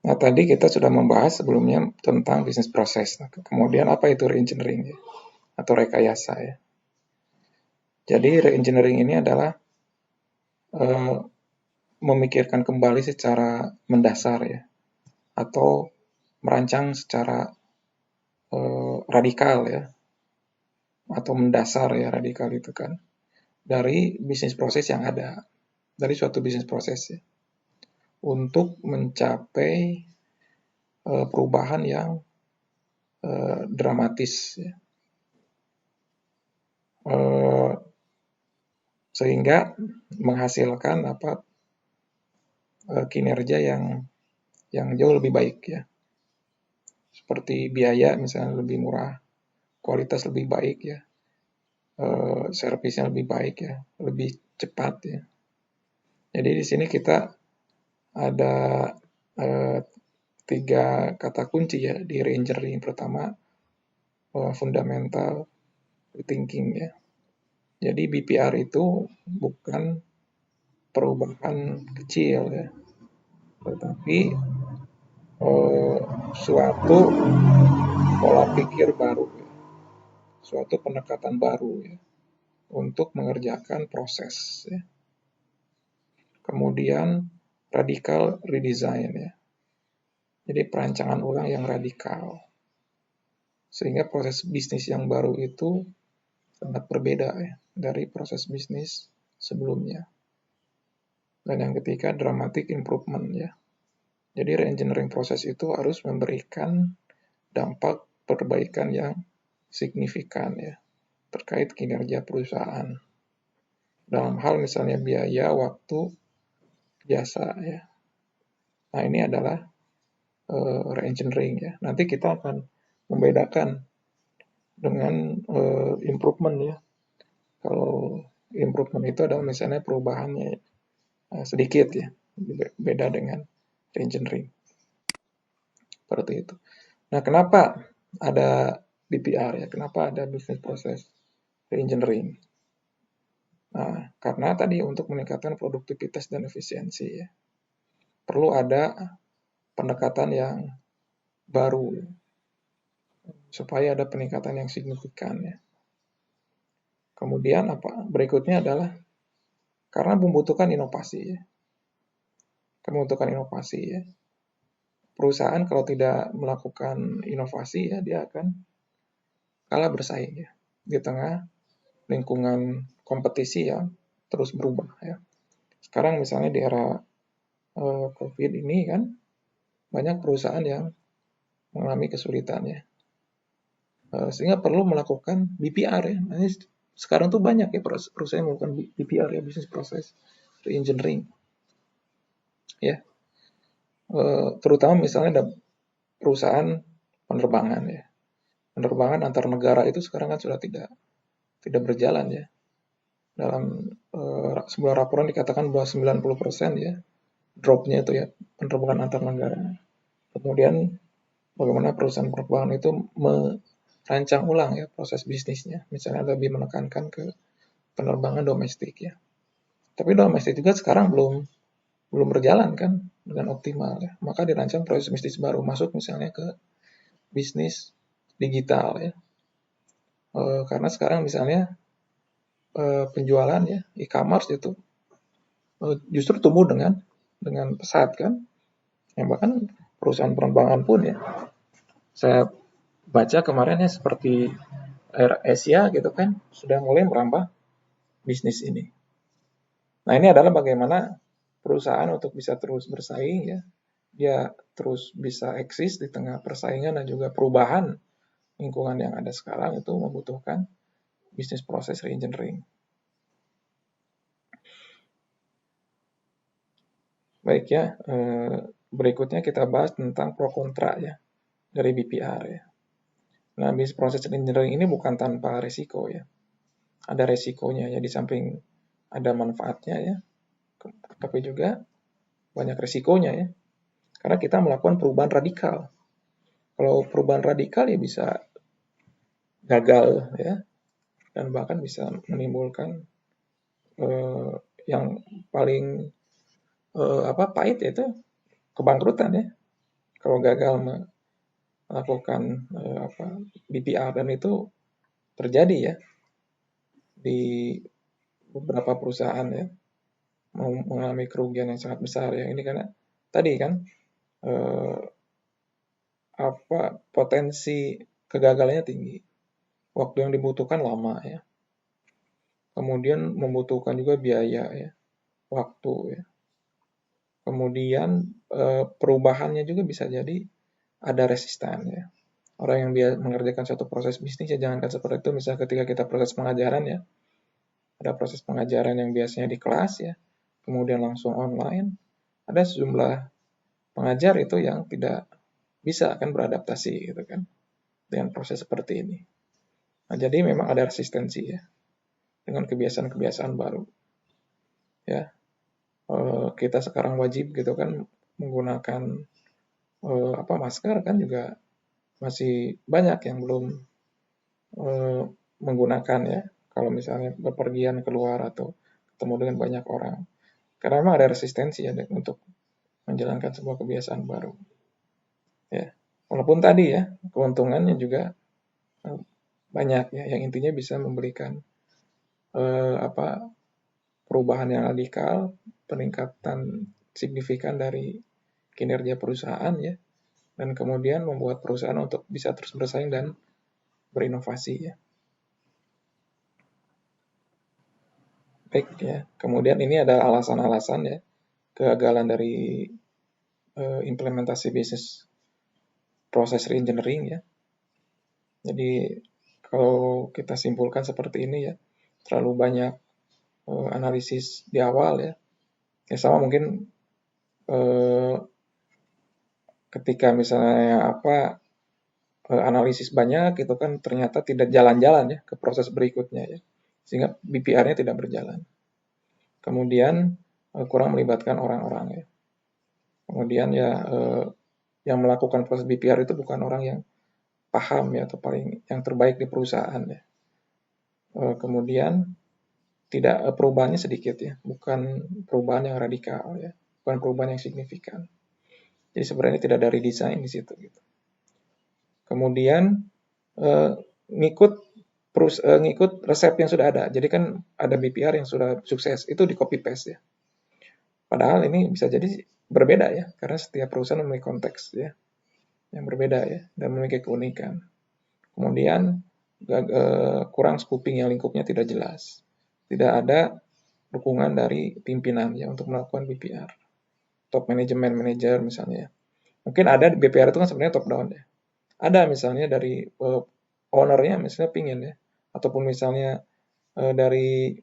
Nah, tadi kita sudah membahas sebelumnya tentang bisnis proses. Nah, kemudian apa itu reengineering ya? Atau rekayasa ya. Jadi reengineering ini adalah eh, memikirkan kembali secara mendasar ya, atau merancang secara radikal ya, atau mendasar ya, radikal itu kan, dari bisnis proses yang ada, dari suatu bisnis proses ya, untuk mencapai perubahan yang dramatis ya. Sehingga menghasilkan kinerja yang jauh lebih baik ya, seperti biaya misalnya lebih murah, kualitas lebih baik ya, servisnya lebih baik ya, lebih cepat ya. Jadi di sini kita ada eh, 3 kata kunci ya di reengineering. Pertama, fundamental thinking ya. Jadi BPR itu bukan perubahan kecil ya, tetapi eh, suatu pola pikir baru ya, suatu pendekatan baru ya, untuk mengerjakan proses ya. Kemudian radical redesign ya. Jadi perancangan ulang yang radikal. Sehingga proses bisnis yang baru itu sangat berbeda ya dari proses bisnis sebelumnya. Dan yang ketiga, dramatic improvement ya. Jadi reengineering proses itu harus memberikan dampak perbaikan yang signifikan ya terkait kinerja perusahaan. Dalam hal misalnya biaya, waktu, jasa ya. Nah, ini adalah reengineering ya. Nanti kita akan membedakan dengan improvement ya. Kalau improvement itu adalah misalnya perubahannya sedikit ya, beda dengan reengineering. Seperti itu. Nah, kenapa ada BPR ya? Kenapa ada business process reengineering? Nah, karena tadi untuk meningkatkan produktivitas dan efisiensi ya, perlu ada pendekatan yang baru supaya ada peningkatan yang signifikan ya. Kemudian berikutnya adalah karena membutuhkan inovasi ya. Membutuhkan inovasi ya. Perusahaan kalau tidak melakukan inovasi ya, dia akan kalah bersaing ya di tengah lingkungan kompetisi yang terus berubah ya. Sekarang misalnya di era COVID ini kan banyak perusahaan yang mengalami kesulitan ya. Sehingga perlu melakukan BPR ya. Nah, sekarang tuh banyak ya perusahaan yang melakukan BPR ya, business process reengineering ya. Terutama misalnya ada perusahaan penerbangan ya. Penerbangan antar negara itu sekarang kan sudah tidak berjalan ya. Dalam sebuah laporan dikatakan bahwa 90% ya dropnya itu ya penerbangan antar negara. Kemudian bagaimana perusahaan penerbangan itu merancang ulang ya proses bisnisnya, misalnya lebih menekankan ke penerbangan domestik ya. Tapi domestik juga sekarang belum berjalan kan dengan optimal ya. Maka dirancang proses bisnis baru, masuk misalnya ke bisnis digital ya. Karena sekarang misalnya penjualan ya e-commerce itu justru tumbuh dengan pesat kan. Yang bahkan perusahaan penerbangan pun ya, saya baca kemarin ya seperti Air Asia gitu kan sudah mulai merambah bisnis ini. Nah, ini adalah bagaimana perusahaan untuk bisa terus bersaing ya, dia terus bisa eksis di tengah persaingan dan juga perubahan lingkungan yang ada sekarang itu membutuhkan bisnis proses reengineering. Baik ya, berikutnya kita bahas tentang pro kontra ya dari BPR ya. Nah, bisnis proses reengineering ini bukan tanpa resiko ya. Ada resikonya ya, di samping ada manfaatnya ya, tapi juga banyak resikonya ya. Karena kita melakukan perubahan radikal. Kalau perubahan radikal ya bisa gagal ya, dan bahkan bisa menimbulkan yang paling pahit yaitu kebangkrutan ya. kalau gagal melakukan BPR, dan itu terjadi ya di beberapa perusahaan ya, mengalami kerugian yang sangat besar ya. Ini karena tadi kan potensi kegagalannya tinggi, waktu yang dibutuhkan lama ya, kemudian membutuhkan juga biaya ya, waktu ya, kemudian perubahannya juga bisa jadi ada resisten ya. Orang yang mengerjakan suatu proses bisnis ya, jangankan seperti itu, misalnya ketika kita proses pengajaran ya, ada proses pengajaran yang biasanya di kelas ya, kemudian langsung online, ada sejumlah pengajar itu yang tidak bisa akan beradaptasi gitu kan dengan proses seperti ini. Nah, jadi memang ada resistensi ya dengan kebiasaan-kebiasaan baru. Ya, kita sekarang wajib gitu kan menggunakan masker kan, juga masih banyak yang belum menggunakan ya, kalau misalnya bepergian keluar atau ketemu dengan banyak orang. Karena memang ada resistensi ya untuk menjalankan sebuah kebiasaan baru. Ya, walaupun tadi ya keuntungannya juga banyak ya, yang intinya bisa memberikan perubahan yang radikal, peningkatan signifikan dari kinerja perusahaan ya, dan kemudian membuat perusahaan untuk bisa terus bersaing dan berinovasi ya. Baik ya, kemudian ini adalah alasan-alasan ya kegagalan dari implementasi bisnis proses reengineering ya. Jadi kalau kita simpulkan seperti ini ya, terlalu banyak analisis di awal ya. Ya sama mungkin ketika misalnya analisis banyak itu kan ternyata tidak jalan-jalan ya ke proses berikutnya ya, sehingga BPR-nya tidak berjalan. Kemudian kurang melibatkan orang-orang ya. Kemudian ya yang melakukan proses BPR itu bukan orang yang paham ya, atau paling yang terbaik di perusahaan ya. Kemudian perubahannya sedikit ya, bukan perubahan yang radikal ya, bukan perubahan yang signifikan. Jadi sebenarnya tidak dari desain di situ gitu. Kemudian ngikut resep yang sudah ada. Jadi kan ada BPR yang sudah sukses, itu di copy paste ya. Padahal ini bisa jadi berbeda ya, karena setiap perusahaan memiliki konteks ya yang berbeda ya, dan memiliki keunikan. Kemudian kurang scoping, yang lingkupnya tidak jelas. Tidak ada dukungan dari pimpinan ya untuk melakukan BPR. Top management manager misalnya. Mungkin ada BPR itu kan sebenarnya top down ya. Ada misalnya dari ownernya misalnya pingin ya, ataupun misalnya dari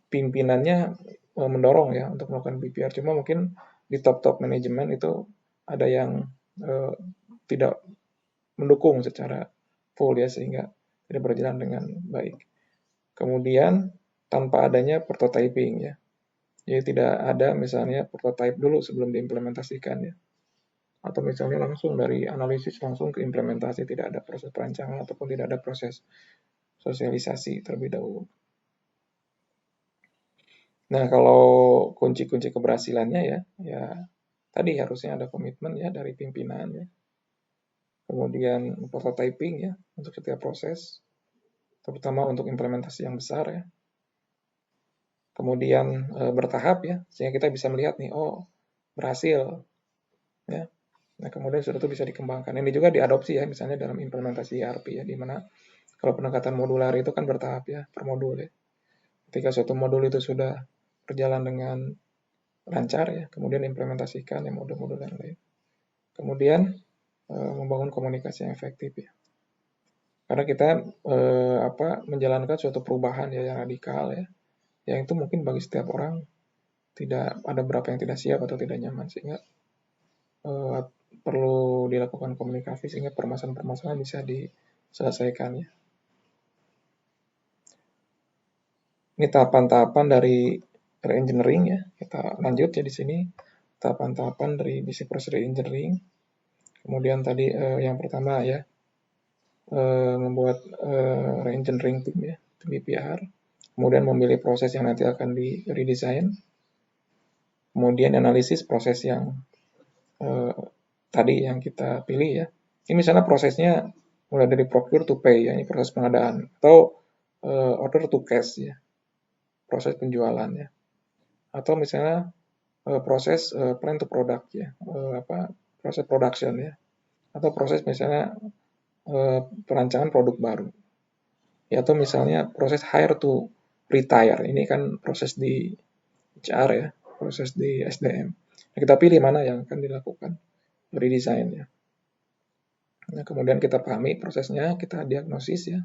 pimpinannya mendorong ya untuk melakukan BPR. Cuma mungkin di top manajemen itu ada yang tidak mendukung secara full ya, sehingga tidak berjalan dengan baik. Kemudian tanpa adanya prototyping ya. Jadi tidak ada misalnya prototype dulu sebelum diimplementasikan ya. Atau misalnya langsung dari analisis langsung ke implementasi, tidak ada proses perancangan ataupun tidak ada proses sosialisasi terlebih dahulu. Nah, kalau kunci-kunci keberhasilannya ya tadi harusnya ada komitmen ya dari pimpinan ya. Kemudian prototyping ya untuk setiap proses, terutama untuk implementasi yang besar ya. Kemudian bertahap ya, sehingga kita bisa melihat nih, oh berhasil ya. Nah, kemudian sudah itu bisa dikembangkan. Ini juga diadopsi ya, misalnya dalam implementasi ERP ya, di mana kalau pendekatan modular itu kan bertahap ya, per modul ya. Ketika suatu modul itu sudah berjalan dengan lancar ya, kemudian implementasikan ya modul-modul yang lain. Kemudian membangun komunikasi yang efektif ya. Karena kita menjalankan suatu perubahan ya yang radikal ya, yang itu mungkin bagi setiap orang tidak ada berapa yang tidak siap atau tidak nyaman, sehingga perlu dilakukan komunikasi sehingga permasalahan-permasalahan bisa diselesaikan ya. Ini tahapan-tahapan dari reengineering ya. Kita lanjut ya di sini. Tahapan-tahapan dari bisnis proses reengineering. Kemudian tadi yang pertama ya, membuat reengineering team ya, BPR. Kemudian memilih proses yang nanti akan di redesign. Kemudian analisis proses yang eh, tadi yang kita pilih ya. Ini misalnya prosesnya mulai dari procure to pay ya, ini proses pengadaan, atau order to cash ya, proses penjualan ya, atau misalnya proses plan to product ya, proses production ya, atau proses misalnya perancangan produk baru ya, atau misalnya proses hire to retire, ini kan proses di HR ya, proses di SDM. Nah, kita pilih mana yang akan dilakukan redesign ya. Nah, kemudian kita pahami prosesnya, kita diagnosis ya,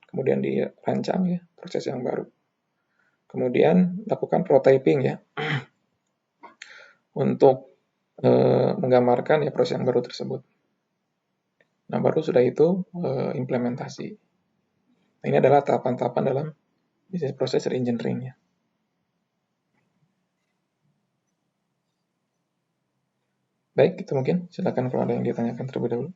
kemudian dirancang ya proses yang baru. Kemudian lakukan prototyping ya untuk menggambarkan ya proses yang baru tersebut. Nah, baru sudah itu implementasi. Nah, ini adalah tahapan-tahapan dalam bisnis proses reengineering ya. Baik, itu mungkin. Silakan kalau ada yang ditanyakan terlebih dahulu.